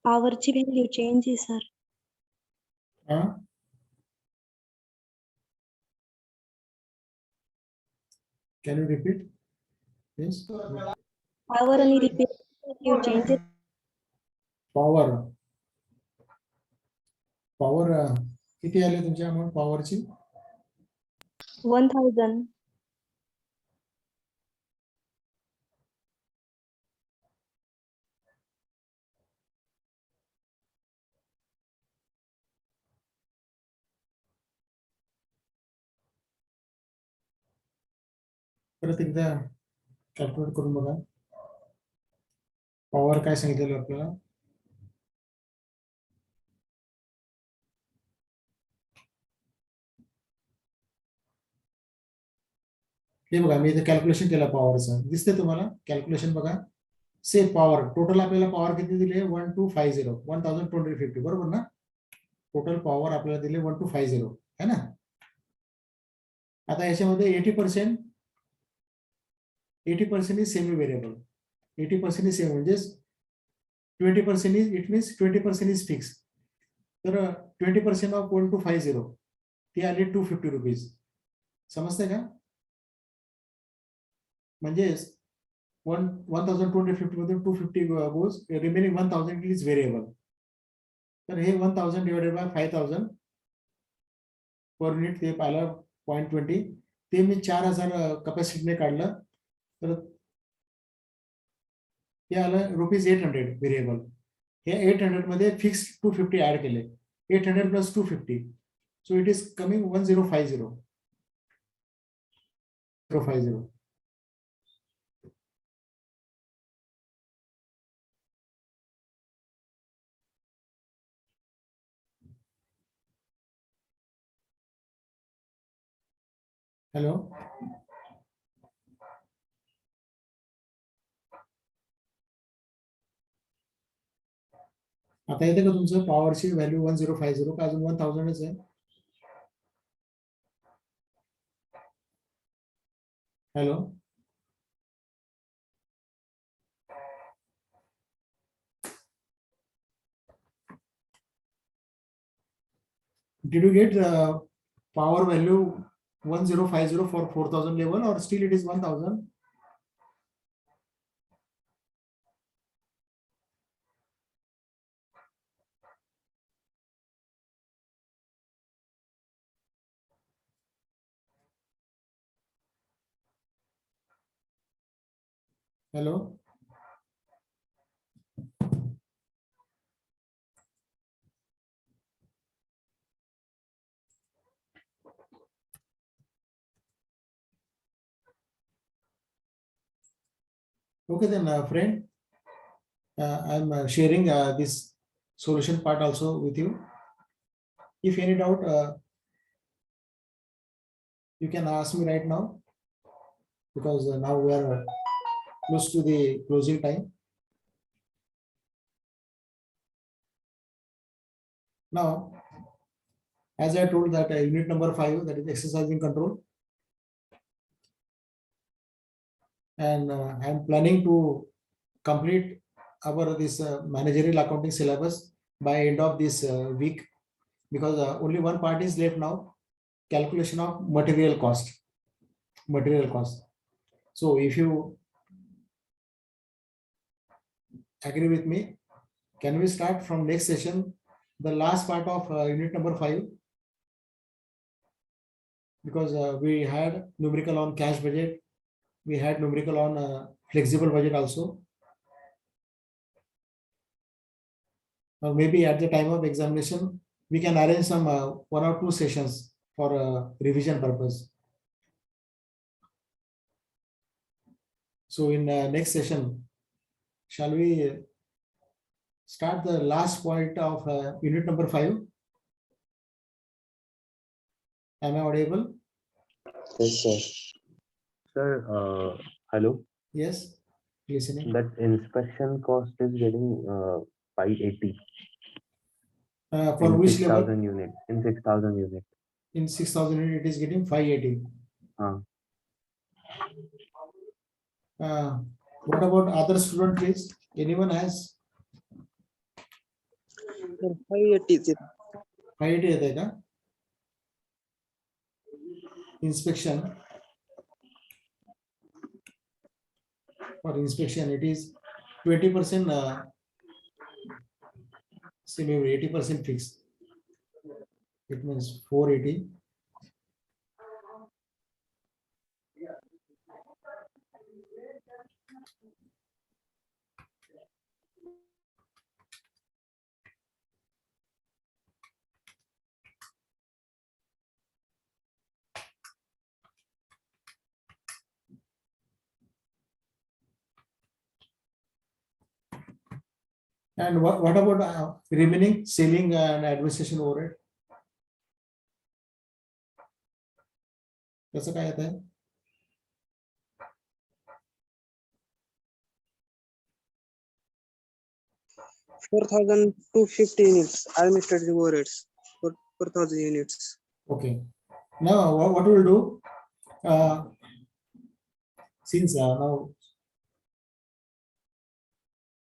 Powerची value change आहे sir. Can you repeat? Yes. Power आणि repair value change आहे. Power किती आले तुमच्या अमाउंट पॉवरची? 1,000. परत एकदा कॅल्क्युलेट करून बघा. पॉवर काय सांगितलेलं आपल्याला? हे बघा मी इथे कॅल्क्युलेशन केलं पॉवरचं. दिसते तुम्हाला कॅल्क्युलेशन बघा. से पॉवर टोटल आपल्याला पॉवर किती दिले? 1250 1250 बरोबर ना? टोटल पॉवर आपल्याला दिले 1250 है ना? आता याच्यामध्ये 80% is semi variable. 80% is semi म्हणजे 20% is it means 20% is fix. तर 20% ऑफ 1250 ती आली 250 रुपीज. समजतंय का? म्हणजे 1250 मधून 250 गोज, रिमेनिंग 1000 इज व्हेरिएबल. तर हे 1000 डिवाइडेड बाय 5000 पर युनिट ते पाहिलं 0.20. ते मी 4000 कॅपॅसिटीने काढलं तर ते आलं ₹800 व्हेरिएबल. हे 800 मध्ये फिक्स 250 ऍड केले. 800 plus 250, so it is coming 1050. Hello. आता येते का तुमचं पॉवरची व्हॅल्यू 1050 का अजून 1000च आहे? Hello. Did you get power value 1050 for 4000 level, or still it is 1000? Hello? Okay, then, friend, I'm sharing this solution part also with you. If any doubt, you can ask me right now, because now we are close to the closing time. Now, as I told that unit number 5, that is exercising control, and I'm planning to complete our this managerial accounting syllabus by end of this week, because only one part is left now, calculation of material cost. So if you agree with me, can we start from next session the last part of unit number 5, because we had numerical on cash budget, we had numerical on flexible budget also. Maybe at the time of examination, we can arrange some 1 or 2 sessions for revision purpose. So in next session, shall we start the last point of unit number 5? Am I audible? Yes, sir. Sir, hello. Yes, listening. That inspection cost is getting 580 For in which level? 6,000 unit. In 6,000 unit. In 6,000 unit, it is getting 580. What about other student, please? Anyone has 580. 580 आहे का? Inspection. For inspection, it is 20%, say maybe 80% fixed. It means 480. And what about remaining selling and administration overhead? कसं काय येत आहे? 4,250 units administrative overheads for 4,000 units. Okay. Now what we'll do, since now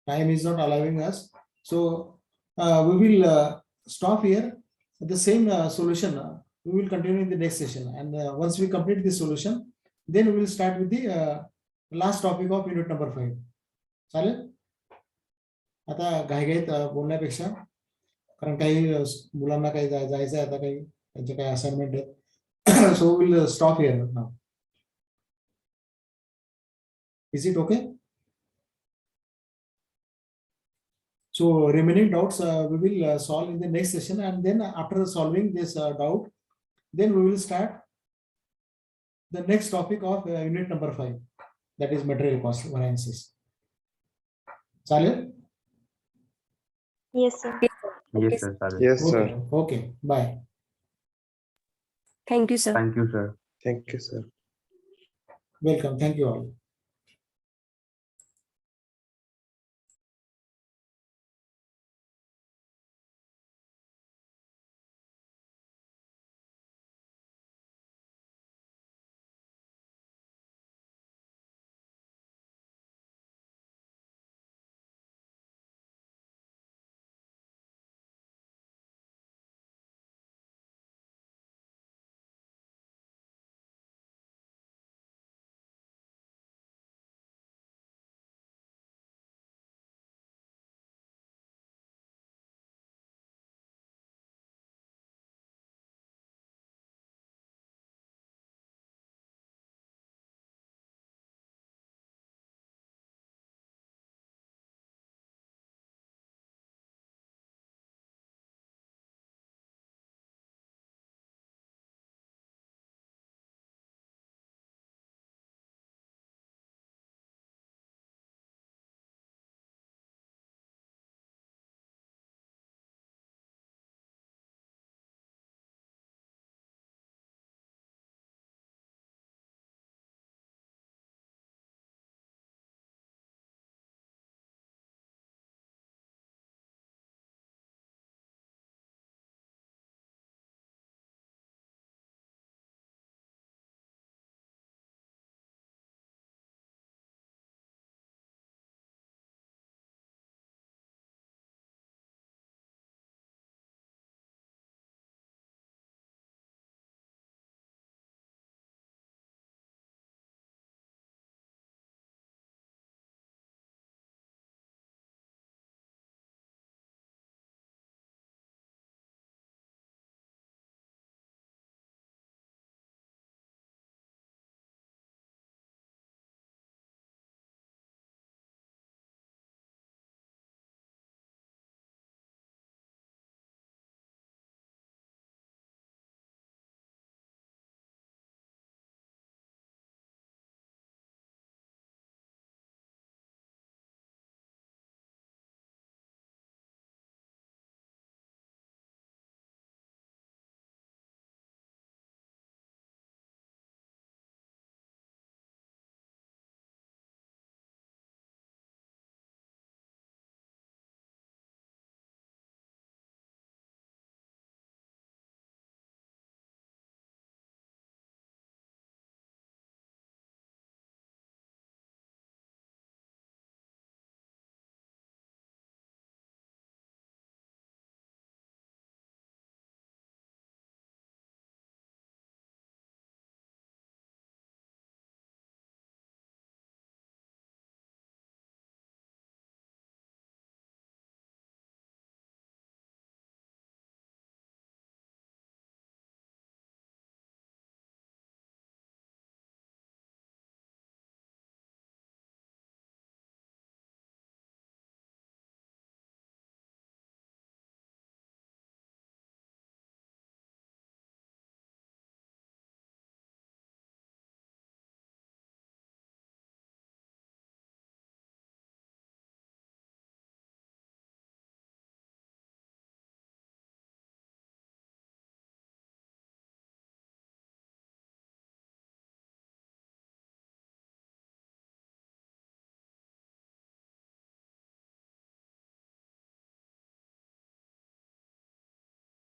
time is not allowing us, so we will stop here. The same solution we will continue in the next session, and once we complete this solution, then we will start with the last topic of unit number 5. चालेल? आता घाईघाईत बोलण्यापेक्षा, कारण काही मुलांना काही जायचं आहे, आता काही त्यांचे काही असाइनमेंट आहेत, so we will stop here now. Is it okay? So remaining doubts we will solve in the next session, and then after solving this doubt, then we will start the next topic of unit number 5, that is material cost variances. चालेल? Yes, sir. Yes, sir. चालेल. Yes, sir. Okay. Bye. Thank you, sir. Thank you, sir. Thank you, sir. Welcome. Thank you all.